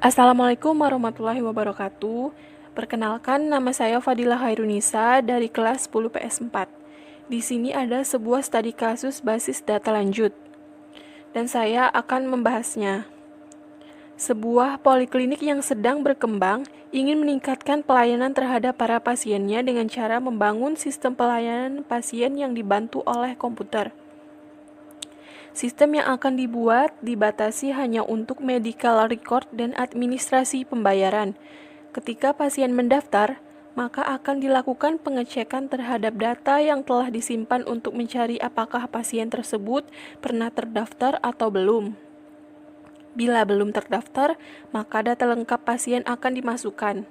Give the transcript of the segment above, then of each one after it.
Assalamualaikum warahmatullahi wabarakatuh. Perkenalkan, nama saya Fadilah Hairunisa dari kelas 10 PS4. Di sini ada sebuah studi kasus basis data lanjut, dan saya akan membahasnya. Sebuah poliklinik yang sedang berkembang ingin meningkatkan pelayanan terhadap para pasiennya dengan cara membangun sistem pelayanan pasien yang dibantu oleh komputer. Sistem yang akan dibuat dibatasi hanya untuk medical record dan administrasi pembayaran. Ketika pasien mendaftar, maka akan dilakukan pengecekan terhadap data yang telah disimpan untuk mencari apakah pasien tersebut pernah terdaftar atau belum. Bila belum terdaftar, maka data lengkap pasien akan dimasukkan.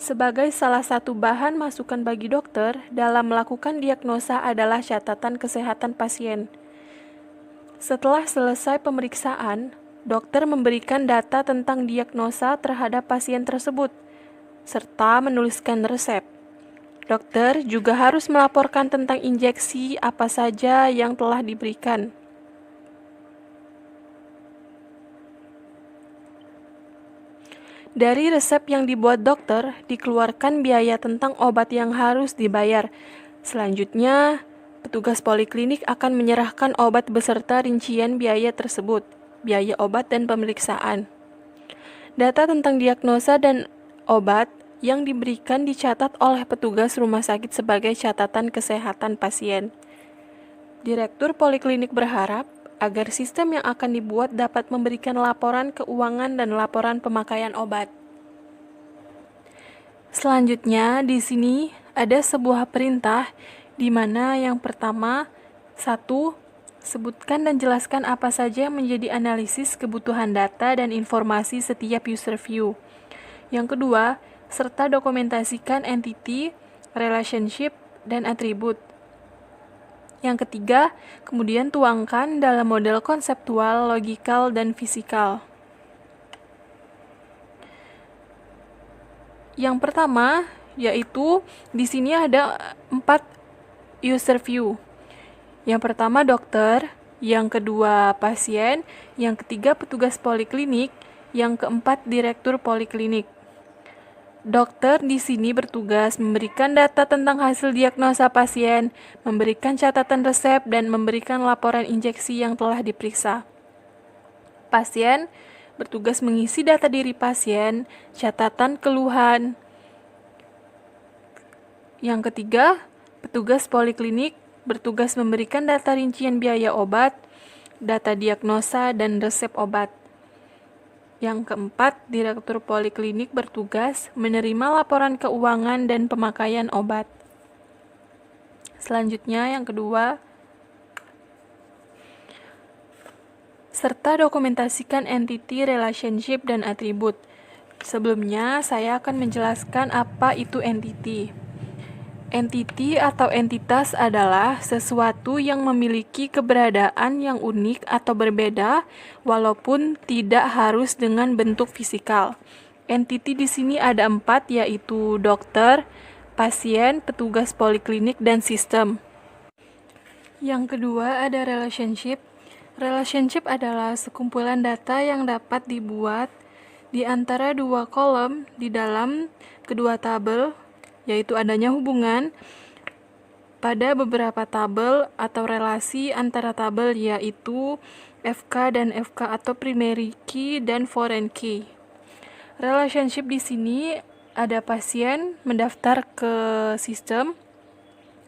Sebagai salah satu bahan masukan bagi dokter dalam melakukan diagnosa adalah catatan kesehatan pasien. Setelah selesai pemeriksaan, dokter memberikan data tentang diagnosa terhadap pasien tersebut, serta menuliskan resep. Dokter juga harus melaporkan tentang injeksi apa saja yang telah diberikan. Dari resep yang dibuat dokter, dikeluarkan biaya tentang obat yang harus dibayar. Selanjutnya, petugas poliklinik akan menyerahkan obat beserta rincian biaya tersebut, biaya obat dan pemeriksaan. Data tentang diagnosa dan obat yang diberikan dicatat oleh petugas rumah sakit sebagai catatan kesehatan pasien. Direktur poliklinik berharap agar sistem yang akan dibuat dapat memberikan laporan keuangan dan laporan pemakaian obat. Selanjutnya, di sini ada sebuah perintah di mana yang pertama, 1. Sebutkan dan jelaskan apa saja yang menjadi analisis kebutuhan data dan informasi setiap user view. Yang kedua, serta dokumentasikan entity, relationship, dan atribut. Yang ketiga, kemudian tuangkan dalam model konseptual, logikal, dan fisikal. Yang pertama, yaitu di sini ada 4 user view. Yang pertama dokter, yang kedua pasien, yang ketiga petugas poliklinik, yang keempat direktur poliklinik. Dokter di sini bertugas memberikan data tentang hasil diagnosa pasien, memberikan catatan resep, dan memberikan laporan injeksi yang telah diperiksa. Pasien bertugas mengisi data diri pasien, catatan keluhan. Yang ketiga, petugas poliklinik bertugas memberikan data rincian biaya obat, data diagnosa, dan resep obat. Yang keempat, direktur poliklinik bertugas menerima laporan keuangan dan pemakaian obat. Selanjutnya, yang kedua, serta dokumentasikan entity, relationship, dan atribut. Sebelumnya, saya akan menjelaskan apa itu entity. Entity atau entitas adalah sesuatu yang memiliki keberadaan yang unik atau berbeda, walaupun tidak harus dengan bentuk fisikal. Entity di sini ada 4, yaitu dokter, pasien, petugas poliklinik, dan sistem. Yang kedua ada relationship. Relationship adalah sekumpulan data yang dapat dibuat di antara dua kolom di dalam kedua tabel, yaitu adanya hubungan pada beberapa tabel atau relasi antara tabel, yaitu FK dan FK atau primary key dan foreign key. Relationship di sini ada pasien mendaftar ke sistem,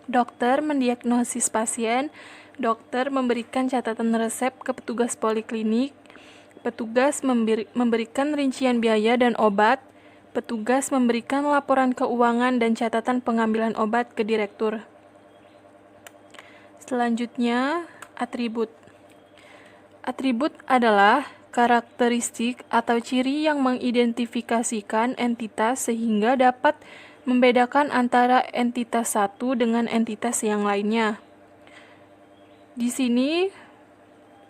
dokter mendiagnosis pasien, dokter memberikan catatan resep ke petugas poliklinik, petugas memberikan rincian biaya dan obat, petugas memberikan laporan keuangan dan catatan pengambilan obat ke direktur. Selanjutnya, atribut. Atribut adalah karakteristik atau ciri yang mengidentifikasikan entitas sehingga dapat membedakan antara entitas satu dengan entitas yang lainnya. Di sini,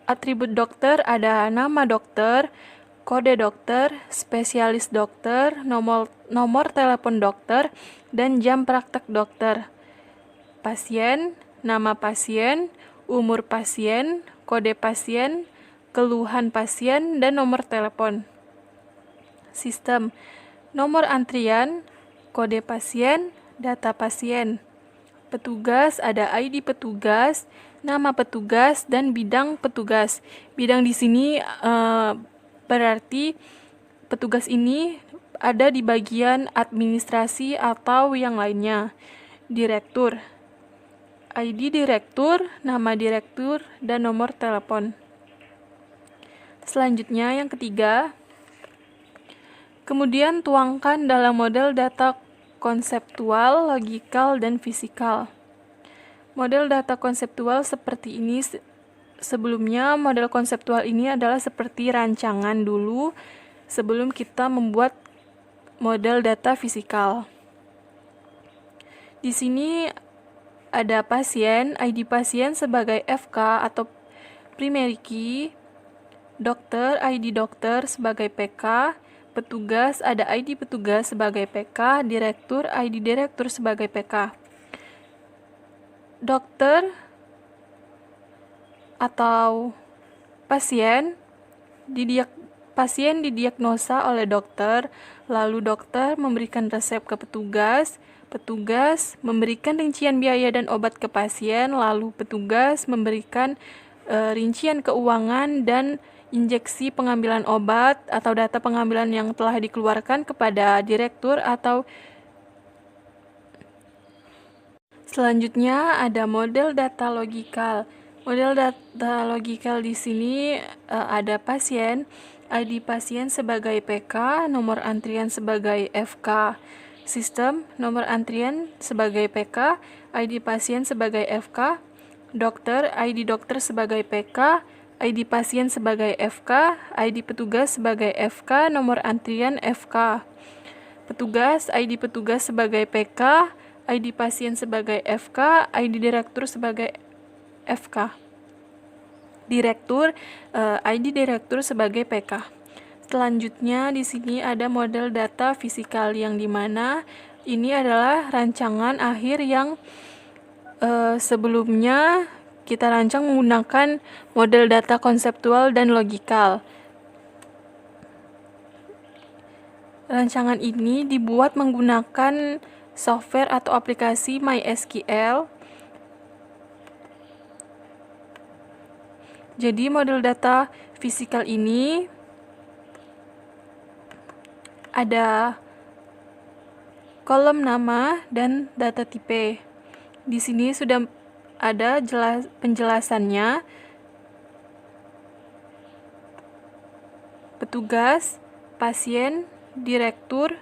atribut dokter ada nama dokter, kode dokter, spesialis dokter, nomor telepon dokter, dan jam praktek dokter. Pasien, nama pasien, umur pasien, kode pasien, keluhan pasien, dan nomor telepon. Sistem. Nomor antrian, kode pasien, data pasien. Petugas, ada ID petugas, nama petugas, dan bidang petugas. Bidang di sini berarti petugas ini ada di bagian administrasi atau yang lainnya. Direktur. ID direktur, nama direktur, dan nomor telepon. Selanjutnya yang ketiga, kemudian tuangkan dalam model data konseptual, logikal, dan fisikal. Model data konseptual seperti ini. Sebelumnya, model konseptual ini adalah seperti rancangan dulu sebelum kita membuat model data fisikal. Di sini ada pasien, ID pasien sebagai FK atau primary key, dokter, ID dokter sebagai PK, petugas, ada ID petugas sebagai PK, direktur, ID direktur sebagai PK. Dokter atau pasien didiagnosa oleh dokter, lalu dokter memberikan resep ke petugas, petugas memberikan rincian biaya dan obat ke pasien, lalu petugas memberikan rincian keuangan dan injeksi pengambilan obat atau data pengambilan yang telah dikeluarkan kepada direktur atau. Selanjutnya ada model data logikal. Model data logikal di sini ada pasien, ID pasien sebagai PK, nomor antrian sebagai FK. Sistem, nomor antrian sebagai PK, ID pasien sebagai FK, dokter, ID dokter sebagai PK, ID pasien sebagai FK, ID petugas sebagai FK, nomor antrian FK. Petugas, ID petugas sebagai PK, ID pasien sebagai FK, ID direktur sebagai FK. Direktur, ID direktur sebagai PK. Selanjutnya di sini ada model data fisikal yang dimana ini adalah rancangan akhir yang sebelumnya kita rancang menggunakan model data konseptual dan logikal. Rancangan ini dibuat menggunakan software atau aplikasi MySQL. Jadi model data fisikal ini ada kolom nama dan data tipe. Di sini sudah ada penjelasannya. Petugas, pasien, direktur,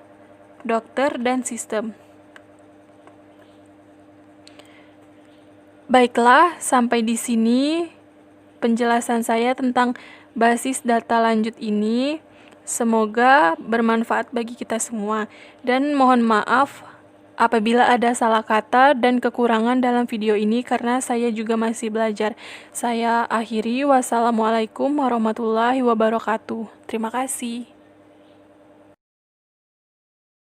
dokter, dan sistem. Baiklah, sampai di sini penjelasan saya tentang basis data lanjut ini. Semoga bermanfaat bagi kita semua. Dan mohon maaf apabila ada salah kata dan kekurangan dalam video ini karena saya juga masih belajar. Saya akhiri, wassalamualaikum warahmatullahi wabarakatuh. Terima kasih.